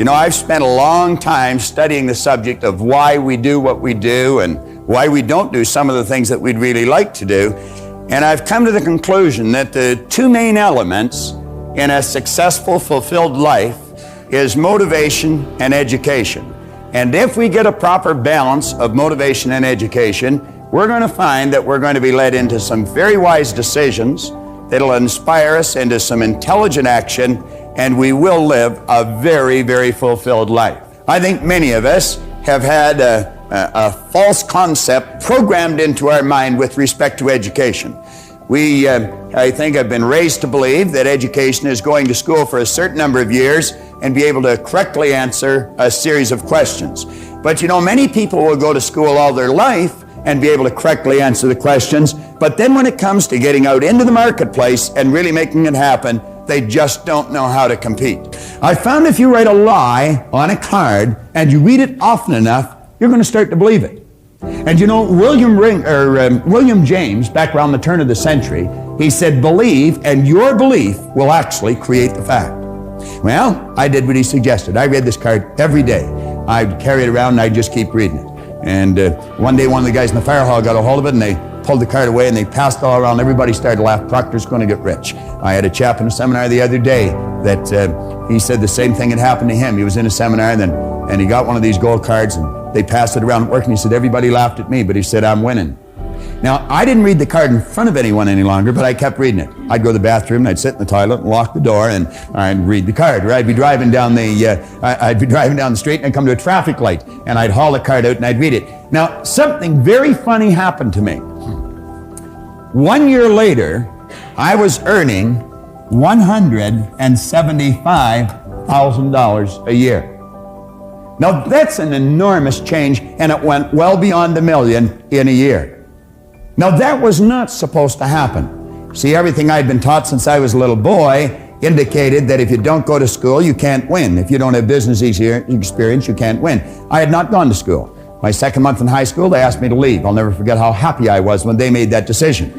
You know, I've spent a long time studying the subject of why we do what we do and why we don't do some of the things that we'd really like to do. And I've come to the conclusion that the two main elements in a successful, fulfilled life is motivation and education. And if we get a proper balance of motivation and education, we're going to find that we're going to be led into some very wise decisions that'll inspire us into some intelligent action, and we will live a very, very fulfilled life. I think many of us have had a false concept programmed into our mind with respect to education. We, I think, have been raised to believe that education is going to school for a certain number of years and be able to correctly answer a series of questions. But you know, many people will go to school all their life and be able to correctly answer the questions, but then when it comes to getting out into the marketplace and really making it happen, they just don't know how to compete. I found if you write a lie on a card and you read it often enough, you're going to start to believe it. And you know, William James, back around the turn of the century, he said, believe, and your belief will actually create the fact. Well, I did what he suggested. I read this card every day. I'd carry it around and I'd just keep reading it. And one day, one of the guys in the fire hall got a hold of it, and they pulled the card away, and they passed it all around. Everybody started to laugh. Proctor's going to get rich. I had a chap in a seminar the other day that he said the same thing had happened to him. He was in a seminar, and he got one of these gold cards, and they passed it around at work, and he said, everybody laughed at me, but he said, I'm winning. Now, I didn't read the card in front of anyone any longer, but I kept reading it. I'd go to the bathroom, and I'd sit in the toilet and lock the door, and I'd read the card. Or I'd be driving down the street, and I'd come to a traffic light, and I'd haul the card out, and I'd read it. Now, something very funny happened to me. 1 year later, I was earning $175,000 a year. Now, that's an enormous change, and it went well beyond $1 million in a year. Now, that was not supposed to happen. See, everything I'd been taught since I was a little boy indicated that if you don't go to school, you can't win. If you don't have business experience, you can't win. I had not gone to school. My second month in high school, they asked me to leave. I'll never forget how happy I was when they made that decision.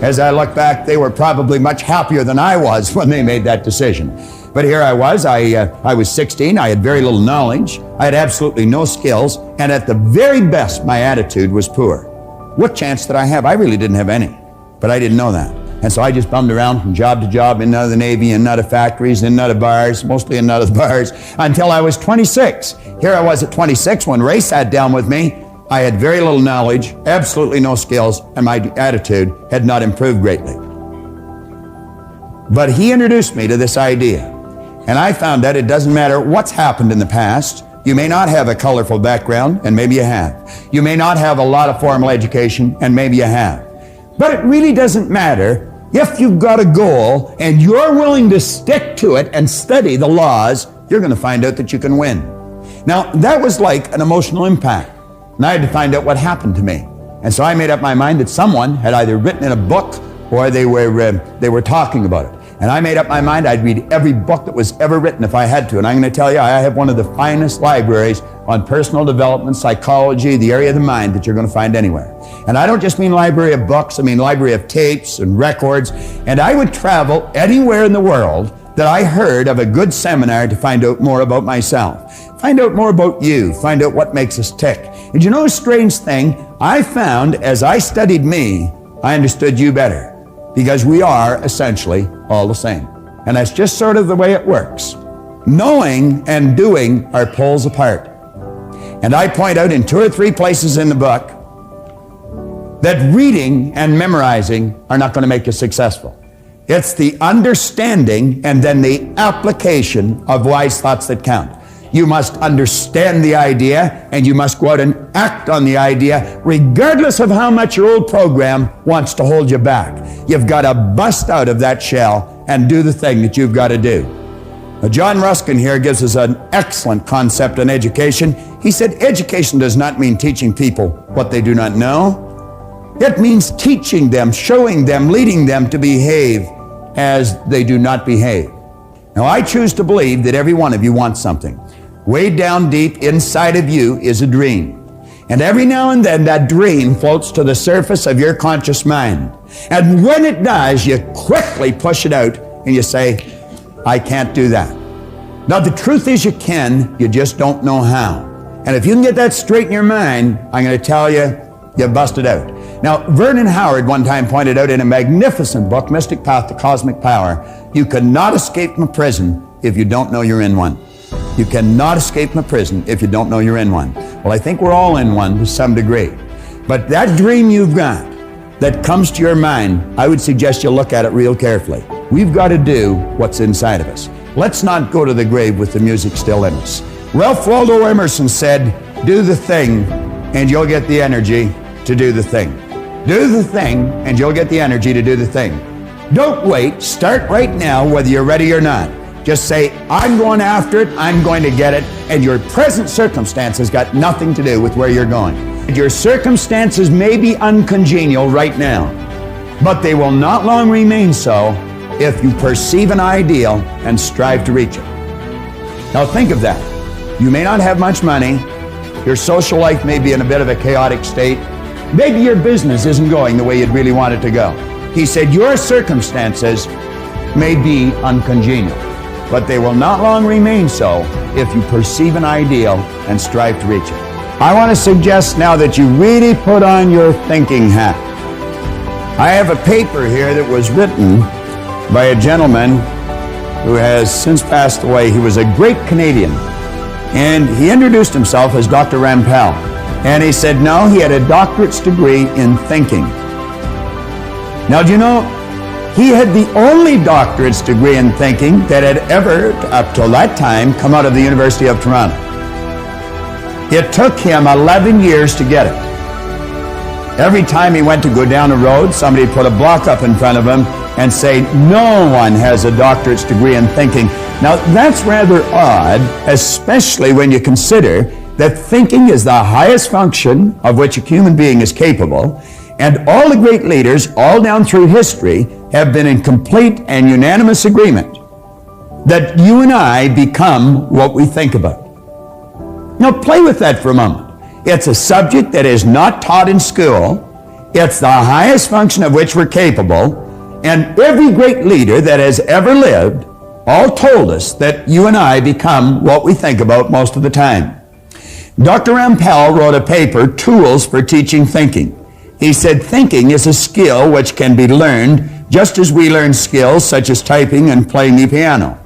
As I look back, they were probably much happier than I was when they made that decision. But here I was, I was 16, I had very little knowledge, I had absolutely no skills, and at the very best, my attitude was poor. What chance did I have? I really didn't have any, but I didn't know that. And so I just bummed around from job to job, in and out of the Navy, in and out of factories, in and out of bars, mostly in and out of the bars, until I was 26. Here I was at 26 when Ray sat down with me. I had very little knowledge, absolutely no skills, and my attitude had not improved greatly. But he introduced me to this idea, and I found that it doesn't matter what's happened in the past. You may not have a colorful background, and maybe you have. You may not have a lot of formal education, and maybe you have. But it really doesn't matter. If you've got a goal and you're willing to stick to it and study the laws, you're going to find out that you can win. Now, that was like an emotional impact, and I had to find out what happened to me. And so I made up my mind that someone had either written in a book or they were talking about it. And I made up my mind I'd read every book that was ever written if I had to. And I'm going to tell you, I have one of the finest libraries on personal development, psychology, the area of the mind that you're going to find anywhere. And I don't just mean library of books, I mean library of tapes and records. And I would travel anywhere in the world that I heard of a good seminar to find out more about myself. Find out more about you. Find out what makes us tick. And you know a strange thing? I found as I studied me, I understood you better. Because we are essentially all the same. And that's just sort of the way it works. Knowing and doing are poles apart. And I point out in 2 or 3 places in the book that reading and memorizing are not going to make you successful. It's the understanding and then the application of wise thoughts that count. You must understand the idea, and you must go out and act on the idea, regardless of how much your old program wants to hold you back. You've got to bust out of that shell and do the thing that you've got to do. Now, John Ruskin here gives us an excellent concept on education. He said, education does not mean teaching people what they do not know. It means teaching them, showing them, leading them to behave as they do not behave. Now, I choose to believe that every one of you wants something. Way down deep inside of you is a dream. And every now and then that dream floats to the surface of your conscious mind. And when it does, you quickly push it out and you say, I can't do that. Now, the truth is you can, you just don't know how. And if you can get that straight in your mind, I'm going to tell you, you've busted out. Now, Vernon Howard one time pointed out in a magnificent book, Mystic Path to Cosmic Power, you cannot escape from a prison if you don't know you're in one. You cannot escape from a prison if you don't know you're in one. Well, I think we're all in one to some degree. But that dream you've got that comes to your mind, I would suggest you look at it real carefully. We've got to do what's inside of us. Let's not go to the grave with the music still in us. Ralph Waldo Emerson said, do the thing and you'll get the energy to do the thing. Do the thing and you'll get the energy to do the thing. Don't wait. Start right now, whether you're ready or not. Just say, I'm going after it, I'm going to get it, and your present circumstances got nothing to do with where you're going. Your circumstances may be uncongenial right now, but they will not long remain so if you perceive an ideal and strive to reach it. Now think of that. You may not have much money. Your social life may be in a bit of a chaotic state. Maybe your business isn't going the way you'd really want it to go. He said your circumstances may be uncongenial, but they will not long remain so if you perceive an ideal and strive to reach it. I want to suggest now that you really put on your thinking hat. I have a paper here that was written by a gentleman who has since passed away. He was a great Canadian, and he introduced himself as Dr. Rampell. And he said, no, he had a doctorate's degree in thinking. Now, do you know, he had the only doctorate's degree in thinking that had ever, up till that time, come out of the University of Toronto. It took him 11 years to get it. Every time he went to go down a road, somebody put a block up in front of him and say, no one has a doctorate's degree in thinking. Now, that's rather odd, especially when you consider that thinking is the highest function of which a human being is capable, and all the great leaders, all down through history, have been in complete and unanimous agreement that you and I become what we think about. Now, play with that for a moment. It's a subject that is not taught in school. It's the highest function of which we're capable, and every great leader that has ever lived all told us that you and I become what we think about most of the time. Dr. Rampell wrote a paper, Tools for Teaching Thinking. He said thinking is a skill which can be learned just as we learn skills such as typing and playing the piano.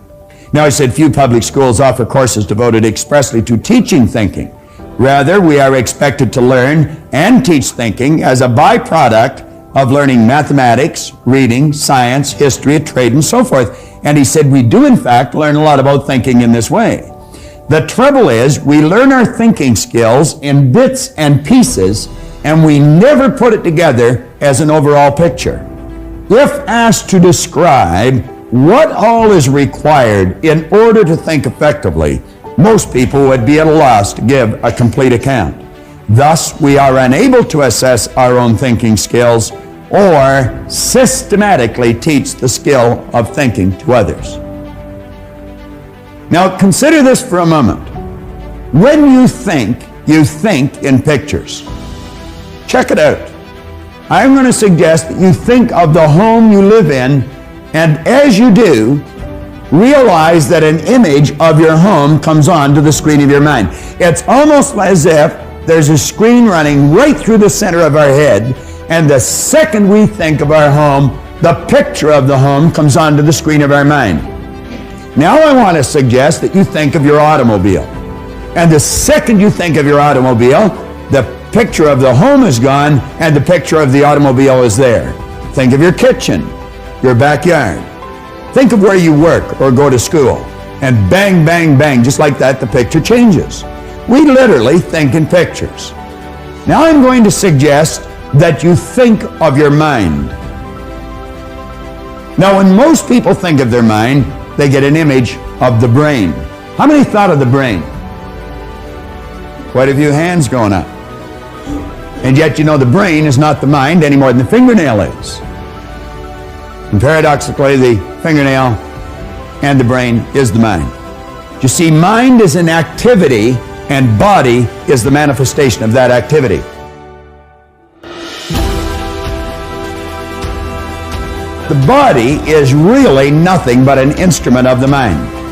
Now, he said few public schools offer courses devoted expressly to teaching thinking. Rather, we are expected to learn and teach thinking as a byproduct of learning mathematics, reading, science, history, trade, and so forth. And he said we do, in fact, learn a lot about thinking in this way. The trouble is, we learn our thinking skills in bits and pieces, and we never put it together as an overall picture. If asked to describe what all is required in order to think effectively, most people would be at a loss to give a complete account. Thus, we are unable to assess our own thinking skills or systematically teach the skill of thinking to others. Now, consider this for a moment. When you think in pictures. Check it out. I'm going to suggest that you think of the home you live in, and as you do, realize that an image of your home comes onto the screen of your mind. It's almost as if there's a screen running right through the center of our head, and the second we think of our home, the picture of the home comes onto the screen of our mind. Now I want to suggest that you think of your automobile. And the second you think of your automobile, the picture of the home is gone and the picture of the automobile is there. Think of your kitchen, your backyard. Think of where you work or go to school. And bang, bang, bang, just like that, the picture changes. We literally think in pictures. Now I'm going to suggest that you think of your mind. Now, when most people think of their mind, they get an image of the brain. How many thought of the brain? Quite a few hands going up. And yet, you know, the brain is not the mind any more than the fingernail is. And paradoxically, the fingernail and the brain is the mind. You see, mind is an activity, and body is the manifestation of that activity. The body is really nothing but an instrument of the mind.